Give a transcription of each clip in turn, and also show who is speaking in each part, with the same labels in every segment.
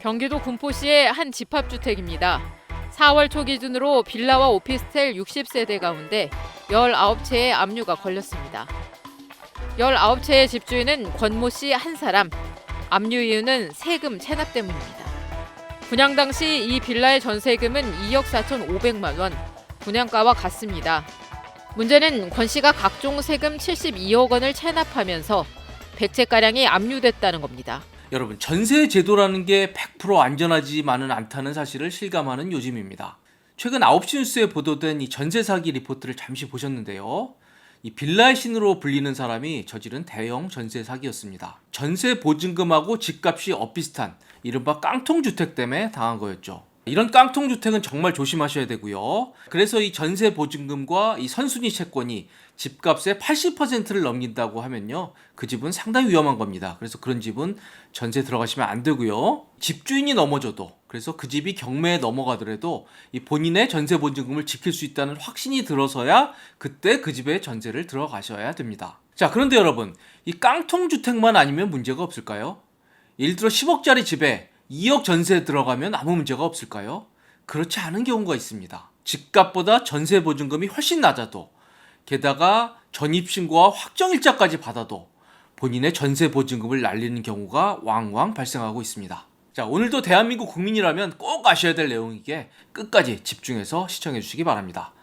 Speaker 1: 경기도 군포시의 한 집합주택입니다. 4월 초 기준으로 빌라와 오피스텔 60세대 가운데 19채의 압류가 걸렸습니다. 19채의 집주인은 권모 씨 한 사람, 압류 이유는 세금 체납 때문입니다. 분양 당시 이 빌라의 전세금은 2억 4,500만 원, 분양가와 같습니다. 문제는 권 씨가 각종 세금 72억 원을 체납하면서 100채가량이 압류됐다는 겁니다.
Speaker 2: 여러분, 전세 제도라는 게 100% 안전하지만은 않다는 사실을 실감하는 요즘입니다. 최근 9시 뉴스에 보도된 이 전세 사기 리포트를 잠시 보셨는데요. 이 빌라의 신으로 불리는 사람이 저지른 대형 전세 사기였습니다. 전세 보증금하고 집값이 엇비슷한 이른바 깡통주택 때문에 당한 거였죠. 이런 깡통주택은 정말 조심하셔야 되고요. 그래서 이 전세 보증금과 이 선순위 채권이 집값의 80%를 넘긴다고 하면요, 그 집은 상당히 위험한 겁니다. 그래서 그런 집은 전세 들어가시면 안 되고요. 집주인이 넘어져도, 그래서 그 집이 경매에 넘어가더라도 이 본인의 전세 보증금을 지킬 수 있다는 확신이 들어서야 그때 그 집에 전세를 들어가셔야 됩니다. 자, 그런데 여러분, 이 깡통주택만 아니면 문제가 없을까요? 예를 들어 10억짜리 집에 2억 전세 들어가면 아무 문제가 없을까요? 그렇지 않은 경우가 있습니다. 집값보다 전세 보증금이 훨씬 낮아도, 게다가 전입신고와 확정일자까지 받아도 본인의 전세 보증금을 날리는 경우가 왕왕 발생하고 있습니다. 자, 오늘도 대한민국 국민이라면 꼭 아셔야 될 내용이기에 끝까지 집중해서 시청해 주시기 바랍니다.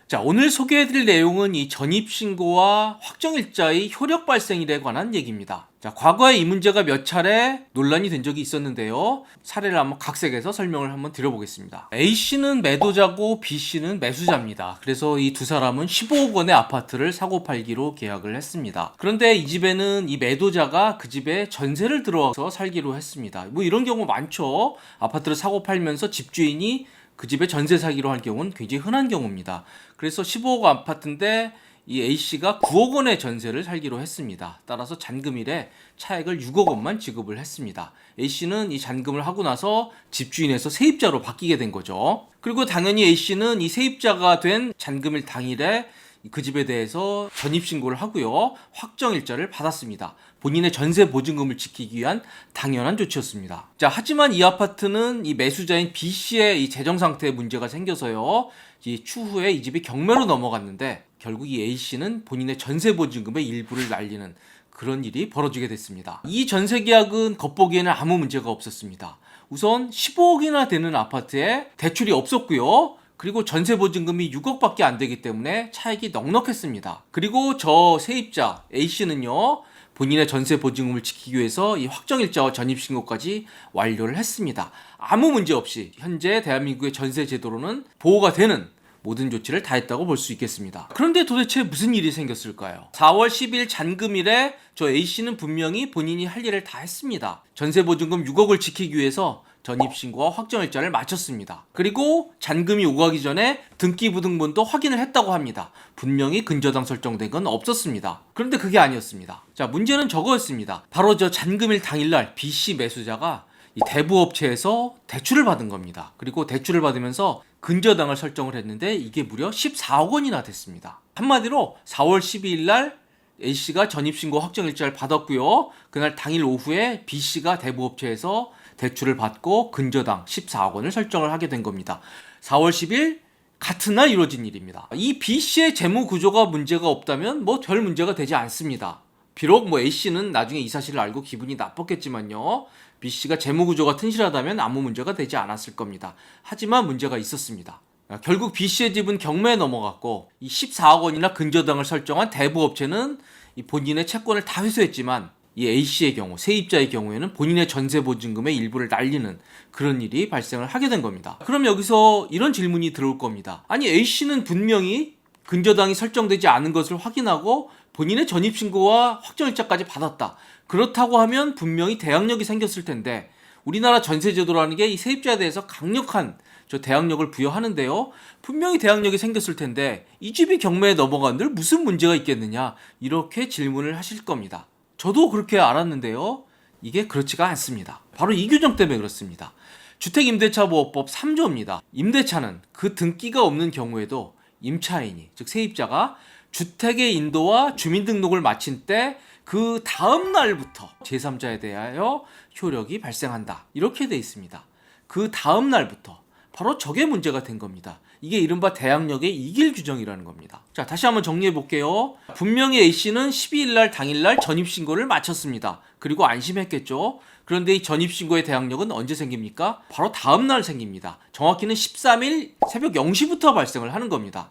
Speaker 2: 자, 오늘 소개해드릴 내용은 이 전입신고와 확정일자의 효력 발생일에 관한 얘기입니다. 자, 과거에 이 문제가 몇 차례 논란이 된 적이 있었는데요. 사례를 한번 각색해서 설명을 한번 드려보겠습니다. A씨는 매도자고 B씨는 매수자입니다. 그래서 이 두 사람은 15억 원의 아파트를 사고 팔기로 계약을 했습니다. 그런데 이 집에는 이 매도자가 그 집에 전세를 들어와서 살기로 했습니다. 뭐 이런 경우 많죠. 아파트를 사고 팔면서 집주인이 그 집에 전세 사기로 할 경우는 굉장히 흔한 경우입니다. 그래서 15억 아파트인데 이 A씨가 9억 원의 전세를 살기로 했습니다. 따라서 잔금일에 차액을 6억 원만 지급을 했습니다. A씨는 이 잔금을 하고 나서 집주인에서 세입자로 바뀌게 된 거죠. 그리고 당연히 A씨는 이 세입자가 된 잔금일 당일에 그 집에 대해서 전입신고를 하고요, 확정일자를 받았습니다. 본인의 전세 보증금을 지키기 위한 당연한 조치였습니다. 자, 하지만 이 아파트는 이 매수자인 B씨의 이 재정 상태에 문제가 생겨서요, 이 추후에 이 집이 경매로 넘어갔는데 결국 이 A씨는 본인의 전세 보증금의 일부를 날리는 그런 일이 벌어지게 됐습니다. 이 전세 계약은 겉보기에는 아무 문제가 없었습니다. 우선 15억이나 되는 아파트에 대출이 없었고요. 그리고 전세 보증금이 6억밖에 안 되기 때문에 차익이 넉넉했습니다. 그리고 저 세입자 A씨는요, 본인의 전세 보증금을 지키기 위해서 이 확정일자와 전입신고까지 완료를 했습니다. 아무 문제 없이 현재 대한민국의 전세 제도로는 보호가 되는 모든 조치를 다 했다고 볼 수 있겠습니다. 그런데 도대체 무슨 일이 생겼을까요? 4월 10일 잔금일에 저 A씨는 분명히 본인이 할 일을 다 했습니다. 전세 보증금 6억을 지키기 위해서 전입신고와 확정일자를 마쳤습니다. 그리고 잔금이 오가기 전에 등기부등본도 확인을 했다고 합니다. 분명히 근저당 설정된 건 없었습니다. 그런데 그게 아니었습니다. 자, 문제는 저거였습니다. 바로 저 잔금일 당일날 B씨 매수자가 이 대부업체에서 대출을 받은 겁니다. 그리고 대출을 받으면서 근저당을 설정을 했는데 이게 무려 14억 원이나 됐습니다. 한마디로 4월 12일 날 A씨가 전입신고 확정일자를 받았고요. 그날 당일 오후에 B씨가 대부업체에서 대출을 받고 근저당 14억 원을 설정을 하게 된 겁니다. 4월 10일 같은 날 이루어진 일입니다. 이 B씨의 재무 구조가 문제가 없다면 뭐 별 문제가 되지 않습니다. 비록 뭐 A씨는 나중에 이 사실을 알고 기분이 나빴겠지만요, B씨가 재무 구조가 튼실하다면 아무 문제가 되지 않았을 겁니다. 하지만 문제가 있었습니다. 결국 B씨의 집은 경매에 넘어갔고 이 14억 원이나 근저당을 설정한 대부업체는 이 본인의 채권을 다 회수했지만 이 A씨의 경우, 세입자의 경우에는 본인의 전세 보증금의 일부를 날리는 그런 일이 발생을 하게 된 겁니다. 그럼 여기서 이런 질문이 들어올 겁니다. 아니, A씨는 분명히 근저당이 설정되지 않은 것을 확인하고 본인의 전입신고와 확정일자까지 받았다. 그렇다고 하면 분명히 대항력이 생겼을 텐데, 우리나라 전세제도라는 게 이 세입자에 대해서 강력한 저 대항력을 부여하는데요, 분명히 대항력이 생겼을 텐데 이 집이 경매에 넘어간들 무슨 문제가 있겠느냐, 이렇게 질문을 하실 겁니다. 저도 그렇게 알았는데요, 이게 그렇지가 않습니다. 바로 이 규정 때문에 그렇습니다. 주택임대차보호법 3조입니다. 임대차는 그 등기가 없는 경우에도 임차인이, 즉 세입자가 주택의 인도와 주민등록을 마친 때 그 다음 날부터 제3자에 대하여 효력이 발생한다. 이렇게 돼 있습니다. 그 다음 날부터. 바로 저게 문제가 된 겁니다. 이게 이른바 대항력의 이길 규정이라는 겁니다. 자, 다시 한번 정리해 볼게요. 분명히 A씨는 12일 날 당일날 전입신고를 마쳤습니다. 그리고 안심했겠죠. 그런데 이 전입신고의 대항력은 언제 생깁니까? 바로 다음 날 생깁니다. 정확히는 13일 새벽 0시부터 발생을 하는 겁니다.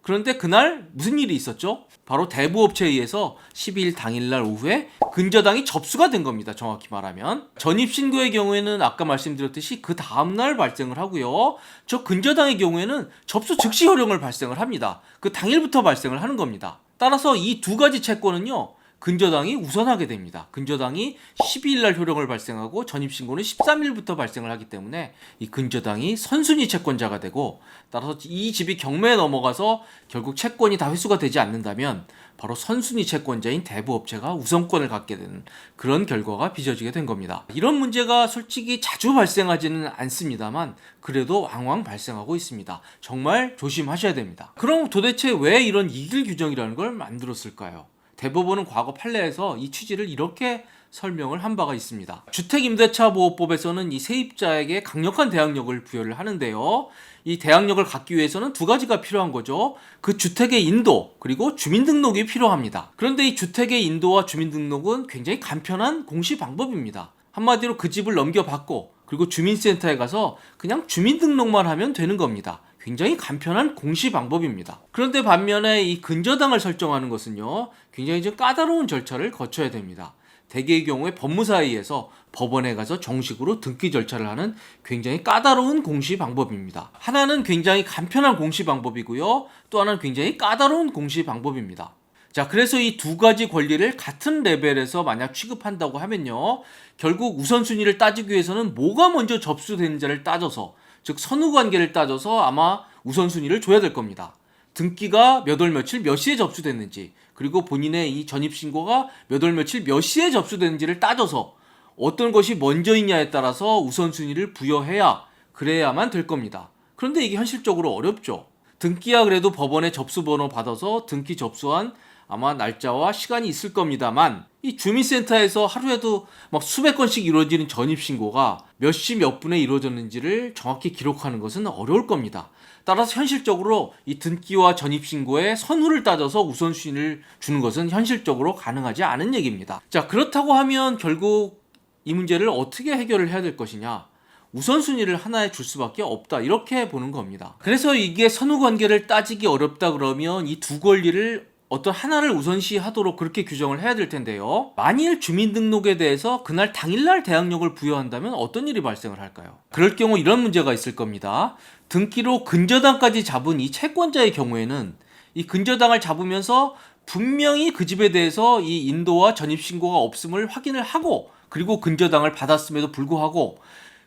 Speaker 2: 그런데 그날 무슨 일이 있었죠? 바로 대부업체에 의해서 12일 당일날 오후에 근저당이 접수가 된 겁니다. 정확히 말하면. 전입신고의 경우에는 아까 말씀드렸듯이 그 다음날 발생을 하고요. 저 근저당의 경우에는 접수 즉시 효력을 발생을 합니다. 그 당일부터 발생을 하는 겁니다. 따라서 이 두 가지 채권은요. 근저당이 우선하게 됩니다. 근저당이 12일 날 효력을 발생하고 전입신고는 13일부터 발생을 하기 때문에 이 근저당이 선순위 채권자가 되고, 따라서 이 집이 경매에 넘어가서 결국 채권이 다 회수가 되지 않는다면 바로 선순위 채권자인 대부업체가 우선권을 갖게 되는 그런 결과가 빚어지게 된 겁니다. 이런 문제가 솔직히 자주 발생하지는 않습니다만 그래도 왕왕 발생하고 있습니다. 정말 조심하셔야 됩니다. 그럼 도대체 왜 이런 이길 규정이라는 걸 만들었을까요? 대법원은 과거 판례에서 이 취지를 이렇게 설명을 한 바가 있습니다. 주택임대차보호법에서는 이 세입자에게 강력한 대항력을 부여를 하는데요. 이 대항력을 갖기 위해서는 두 가지가 필요한 거죠. 그 주택의 인도, 그리고 주민등록이 필요합니다. 그런데 이 주택의 인도와 주민등록은 굉장히 간편한 공시 방법입니다. 한마디로 그 집을 넘겨받고 그리고 주민센터에 가서 그냥 주민등록만 하면 되는 겁니다. 굉장히 간편한 공시 방법입니다. 그런데 반면에 이 근저당을 설정하는 것은요, 굉장히 좀 까다로운 절차를 거쳐야 됩니다. 대개의 경우에 법무사에 의해서 법원에 가서 정식으로 등기 절차를 하는 굉장히 까다로운 공시 방법입니다. 하나는 굉장히 간편한 공시 방법이고요, 또 하나는 굉장히 까다로운 공시 방법입니다. 자, 그래서 이 두 가지 권리를 같은 레벨에서 만약 취급한다고 하면요, 결국 우선순위를 따지기 위해서는 뭐가 먼저 접수되는지를 따져서, 즉 선후관계를 따져서 아마 우선순위를 줘야 될 겁니다. 등기가 몇 월 며칠 몇 시에 접수됐는지, 그리고 본인의 이 전입신고가 몇 월 며칠 몇 시에 접수됐는지를 따져서 어떤 것이 먼저이냐에 따라서 우선순위를 부여해야 그래야만 될 겁니다. 그런데 이게 현실적으로 어렵죠. 등기야 그래도 법원에 접수번호 받아서 등기 접수한 아마 날짜와 시간이 있을 겁니다만, 이 주민센터에서 하루에도 막 수백 건씩 이루어지는 전입신고가 몇 시 몇 분에 이루어졌는지를 정확히 기록하는 것은 어려울 겁니다. 따라서 현실적으로 이 등기와 전입신고의 선후를 따져서 우선순위를 주는 것은 현실적으로 가능하지 않은 얘기입니다. 자, 그렇다고 하면 결국 이 문제를 어떻게 해결을 해야 될 것이냐? 우선순위를 하나에 줄 수밖에 없다, 이렇게 보는 겁니다. 그래서 이게 선후관계를 따지기 어렵다 그러면 이 두 권리를 어떤 하나를 우선시하도록 그렇게 규정을 해야 될 텐데요. 만일 주민등록에 대해서 그날 당일날 대항력을 부여한다면 어떤 일이 발생을 할까요? 그럴 경우 이런 문제가 있을 겁니다. 등기로 근저당까지 잡은 이 채권자의 경우에는 이 근저당을 잡으면서 분명히 그 집에 대해서 이 인도와 전입신고가 없음을 확인을 하고, 그리고 근저당을 받았음에도 불구하고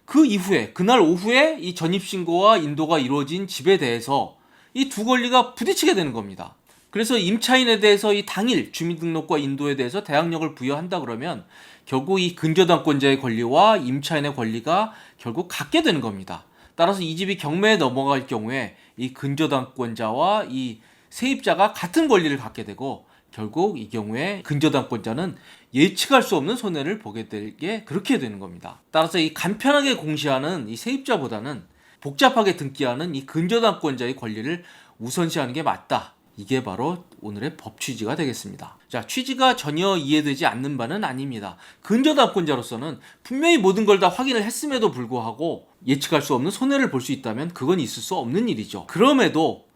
Speaker 2: 그 이후에 그날 오후에 이 전입신고와 인도가 이루어진 집에 대해서 이 두 권리가 부딪히게 되는 겁니다. 그래서 임차인에 대해서 이 당일 주민등록과 인도에 대해서 대항력을 부여한다 그러면 결국 이 근저당권자의 권리와 임차인의 권리가 결국 같게 되는 겁니다. 따라서 이 집이 경매에 넘어갈 경우에 이 근저당권자와 이 세입자가 같은 권리를 갖게 되고, 결국 이 경우에 근저당권자는 예측할 수 없는 손해를 보게 되게 그렇게 되는 겁니다. 따라서 이 간편하게 공시하는 이 세입자보다는 복잡하게 등기하는 이 근저당권자의 권리를 우선시하는 게 맞다. 이게 바로 오늘의 법 취지가 되겠습니다. 자, 취지가 전혀 이해되지 않는 바는 아닙니다. 근저당권자로서는 분명히 모든 걸 다 확인을 했음에도 불구하고 예측할 수 없는 손해를 볼 수 있다면 그건 있을 수 없는 일이죠. 그럼에도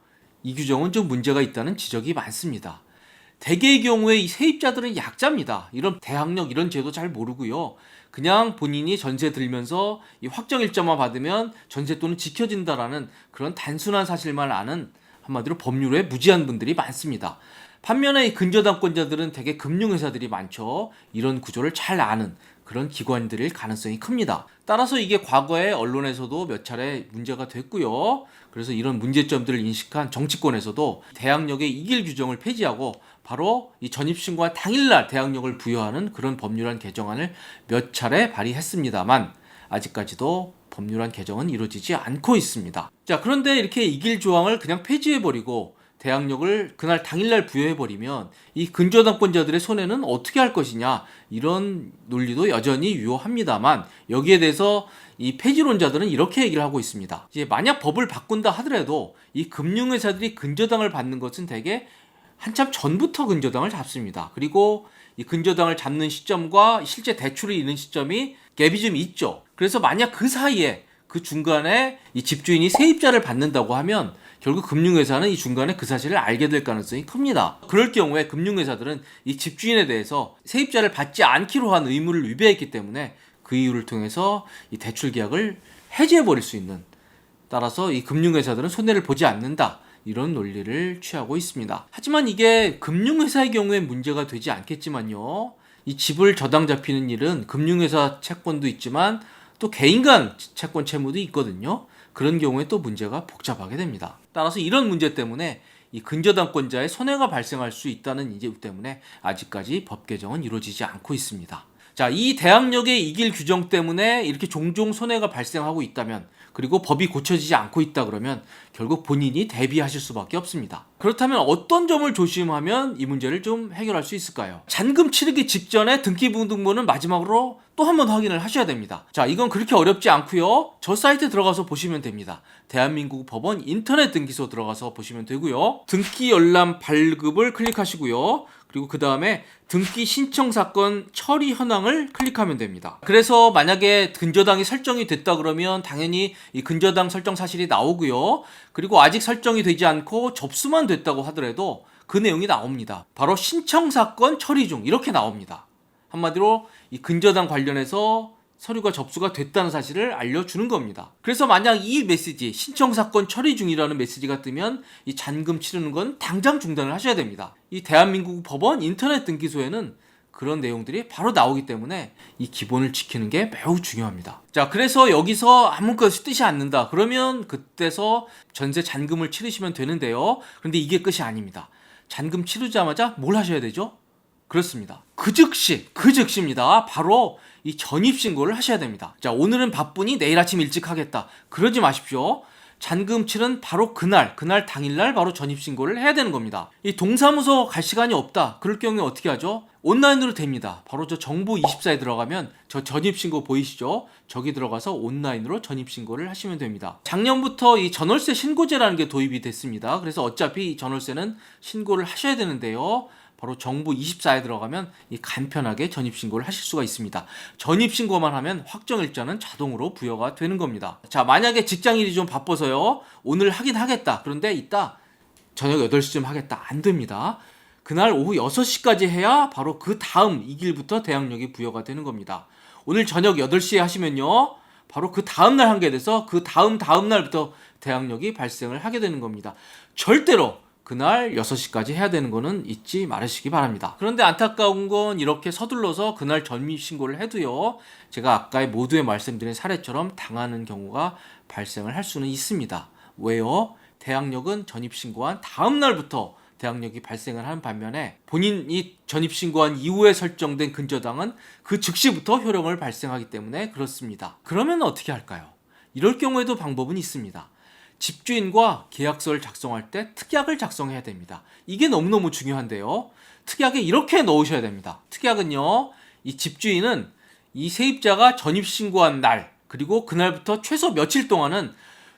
Speaker 2: 이 규정은 좀 문제가 있다는 지적이 많습니다. 대개의 경우에 이 세입자들은 약자입니다. 이런 대항력 이런 제도 잘 모르고요. 그냥 본인이 전세 들면서 이 확정일자만 받으면 전세돈은 지켜진다라는 그런 단순한 사실만 아는, 한마디로 법률에 무지한 분들이 많습니다. 반면에 이 근저당권자들은 대개 금융회사들이 많죠. 이런 구조를 잘 아는 그런 기관들일 가능성이 큽니다. 따라서 이게 과거에 언론에서도 몇 차례 문제가 됐고요. 그래서 이런 문제점들을 인식한 정치권에서도 대항력의 이길 규정을 폐지하고 바로 이 전입신고와 당일날 대항력을 부여하는 그런 법률안 개정안을 몇 차례 발의했습니다만 아직까지도 법률안 개정은 이루어지지 않고 있습니다. 자, 그런데 이렇게 이길 조항을 그냥 폐지해버리고 대항력을 그날 당일날 부여해버리면 이 근저당권자들의 손해는 어떻게 할 것이냐, 이런 논리도 여전히 유효합니다만, 여기에 대해서 이 폐지론자들은 이렇게 얘기를 하고 있습니다. 이제 만약 법을 바꾼다 하더라도 이 금융회사들이 근저당을 받는 것은 대개 한참 전부터 근저당을 잡습니다. 그리고 이 근저당을 잡는 시점과 실제 대출을 잇는 시점이 갭이 좀 있죠. 그래서 만약 그 사이에, 그 중간에 이 집주인이 세입자를 받는다고 하면 결국 금융회사는 이 중간에 그 사실을 알게 될 가능성이 큽니다. 그럴 경우에 금융회사들은 이 집주인에 대해서 세입자를 받지 않기로 한 의무를 위배했기 때문에 그 이유를 통해서 이 대출 계약을 해지해버릴 수 있는, 따라서 이 금융회사들은 손해를 보지 않는다, 이런 논리를 취하고 있습니다. 하지만 이게 금융회사의 경우에 문제가 되지 않겠지만요, 이 집을 저당 잡히는 일은 금융회사 채권도 있지만 또 개인 간 채권 채무도 있거든요. 그런 경우에 또 문제가 복잡하게 됩니다. 따라서 이런 문제 때문에 이 근저당권자의 손해가 발생할 수 있다는 이유 때문에 아직까지 법 개정은 이루어지지 않고 있습니다. 자, 이 대항력의 이길 규정 때문에 이렇게 종종 손해가 발생하고 있다면, 그리고 법이 고쳐지지 않고 있다 그러면 결국 본인이 대비하실 수밖에 없습니다. 그렇다면 어떤 점을 조심하면 이 문제를 좀 해결할 수 있을까요? 잔금 치르기 직전에 등기부등본은 마지막으로 또 한 번 확인을 하셔야 됩니다. 자, 이건 그렇게 어렵지 않고요. 저 사이트 들어가서 보시면 됩니다. 대한민국 법원 인터넷 등기소 들어가서 보시면 되고요. 등기 열람 발급을 클릭하시고요. 그리고 그 다음에 등기 신청 사건 처리 현황을 클릭하면 됩니다. 그래서 만약에 근저당이 설정이 됐다 그러면 당연히 이 근저당 설정 사실이 나오고요. 그리고 아직 설정이 되지 않고 접수만 됐다고 하더라도 그 내용이 나옵니다. 바로 신청 사건 처리 중, 이렇게 나옵니다. 한마디로 이 근저당 관련해서 서류가 접수가 됐다는 사실을 알려주는 겁니다. 그래서 만약 이 메시지, 신청사건 처리 중이라는 메시지가 뜨면 이 잔금 치르는 건 당장 중단을 하셔야 됩니다. 이 대한민국 법원 인터넷 등기소에는 그런 내용들이 바로 나오기 때문에 이 기본을 지키는 게 매우 중요합니다. 자, 그래서 여기서 아무 것이 뜨지 않는다 그러면 그때서 전세 잔금을 치르시면 되는데요. 그런데 이게 끝이 아닙니다. 잔금 치르자마자 뭘 하셔야 되죠? 그렇습니다. 그 즉시입니다. 바로 이 전입신고를 하셔야 됩니다. 자, 오늘은 바쁘니 내일 아침 일찍 하겠다, 그러지 마십시오. 잔금 치른 바로 그날 당일날 바로 전입신고를 해야 되는 겁니다. 이 동사무소 갈 시간이 없다, 그럴 경우에 어떻게 하죠? 온라인으로 됩니다. 바로 저 정부24에 들어가면 저 전입신고 보이시죠? 저기 들어가서 온라인으로 전입신고를 하시면 됩니다. 작년부터 이 전월세 신고제라는 게 도입이 됐습니다. 그래서 어차피 이 전월세는 신고를 하셔야 되는데요, 바로 정부24에 들어가면 이 간편하게 전입신고를 하실 수가 있습니다. 전입신고만 하면 확정일자는 자동으로 부여가 되는 겁니다. 자, 만약에 직장일이 좀 바빠서요, 오늘 하긴 하겠다, 그런데 이따 저녁 8시쯤 하겠다, 안 됩니다. 그날 오후 6시까지 해야 바로 그 다음 이 길부터 대항력이 부여가 되는 겁니다. 오늘 저녁 8시에 하시면요, 바로 그 다음날 한 게 돼서 그 다음날부터 대항력이 발생을 하게 되는 겁니다. 절대로 그날 6시까지 해야 되는 거는 잊지 말으시기 바랍니다. 그런데 안타까운 건 이렇게 서둘러서 그날 전입신고를 해도요, 제가 아까 모두에 말씀드린 사례처럼 당하는 경우가 발생을 할 수는 있습니다. 왜요? 대항력은 전입신고한 다음날부터 대항력이 발생을 하는 반면에 본인이 전입신고한 이후에 설정된 근저당은 그 즉시부터 효력을 발생하기 때문에 그렇습니다. 그러면 어떻게 할까요? 이럴 경우에도 방법은 있습니다. 집주인과 계약서를 작성할 때 특약을 작성해야 됩니다. 이게 너무너무 중요한데요, 특약에 이렇게 넣으셔야 됩니다. 특약은요, 이 집주인은 이 세입자가 전입신고한 날, 그리고 그날부터 최소 며칠 동안은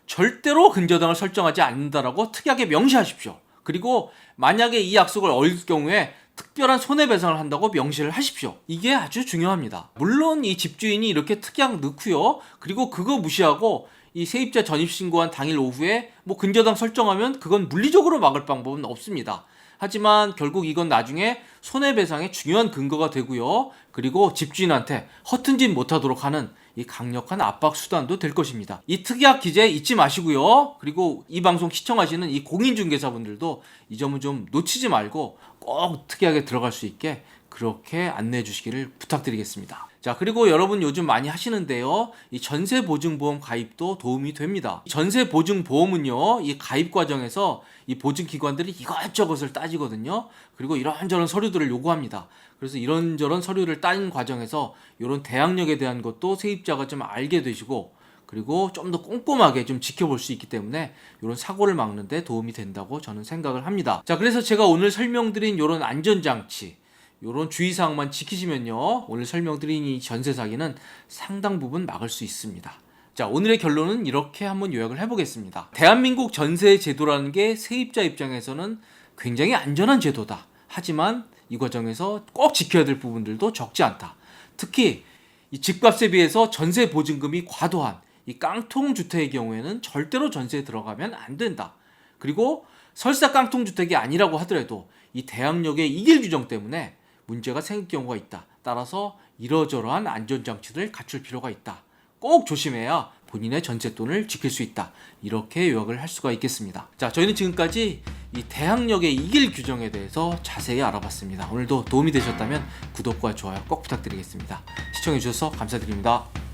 Speaker 2: 절대로 근저당을 설정하지 않는다라고 특약에 명시하십시오. 그리고 만약에 이 약속을 어길 경우에 특별한 손해배상을 한다고 명시를 하십시오. 이게 아주 중요합니다. 물론 이 집주인이 이렇게 특약 넣고요, 그리고 그거 무시하고 이 세입자 전입신고한 당일 오후에 뭐 근저당 설정하면 그건 물리적으로 막을 방법은 없습니다. 하지만 결국 이건 나중에 손해배상의 중요한 근거가 되고요, 그리고 집주인한테 허튼 짓 못하도록 하는 이 강력한 압박 수단도 될 것입니다. 이 특약 기재 잊지 마시고요, 그리고 이 방송 시청하시는 이 공인중개사분들도 이 점은 좀 놓치지 말고 꼭 특약에 들어갈 수 있게 그렇게 안내해 주시기를 부탁드리겠습니다. 자, 그리고 여러분 요즘 많이 하시는데요, 이 전세보증보험 가입도 도움이 됩니다. 전세보증보험은요, 이 가입 과정에서 이 보증기관들이 이것저것을 따지거든요. 그리고 이런저런 서류들을 요구합니다. 그래서 이런저런 서류를 따는 과정에서 이런 대항력에 대한 것도 세입자가 좀 알게 되시고, 그리고 좀 더 꼼꼼하게 좀 지켜볼 수 있기 때문에 이런 사고를 막는 데 도움이 된다고 저는 생각을 합니다. 자, 그래서 제가 오늘 설명드린 이런 안전장치, 이런 주의사항만 지키시면요, 오늘 설명드린 이 전세 사기는 상당 부분 막을 수 있습니다. 자, 오늘의 결론은 이렇게 한번 요약을 해보겠습니다. 대한민국 전세 제도라는 게 세입자 입장에서는 굉장히 안전한 제도다. 하지만 이 과정에서 꼭 지켜야 될 부분들도 적지 않다. 특히 이 집값에 비해서 전세 보증금이 과도한 이 깡통 주택의 경우에는 절대로 전세에 들어가면 안 된다. 그리고 설사 깡통 주택이 아니라고 하더라도 이 대항력의 이길 규정 때문에 문제가 생길 경우가 있다. 따라서 이러저러한 안전장치를 갖출 필요가 있다. 꼭 조심해야 본인의 전세돈을 지킬 수 있다. 이렇게 요약을 할 수가 있겠습니다. 자, 저희는 지금까지 이 대항력의 이길 규정에 대해서 자세히 알아봤습니다. 오늘도 도움이 되셨다면 구독과 좋아요 꼭 부탁드리겠습니다. 시청해주셔서 감사드립니다.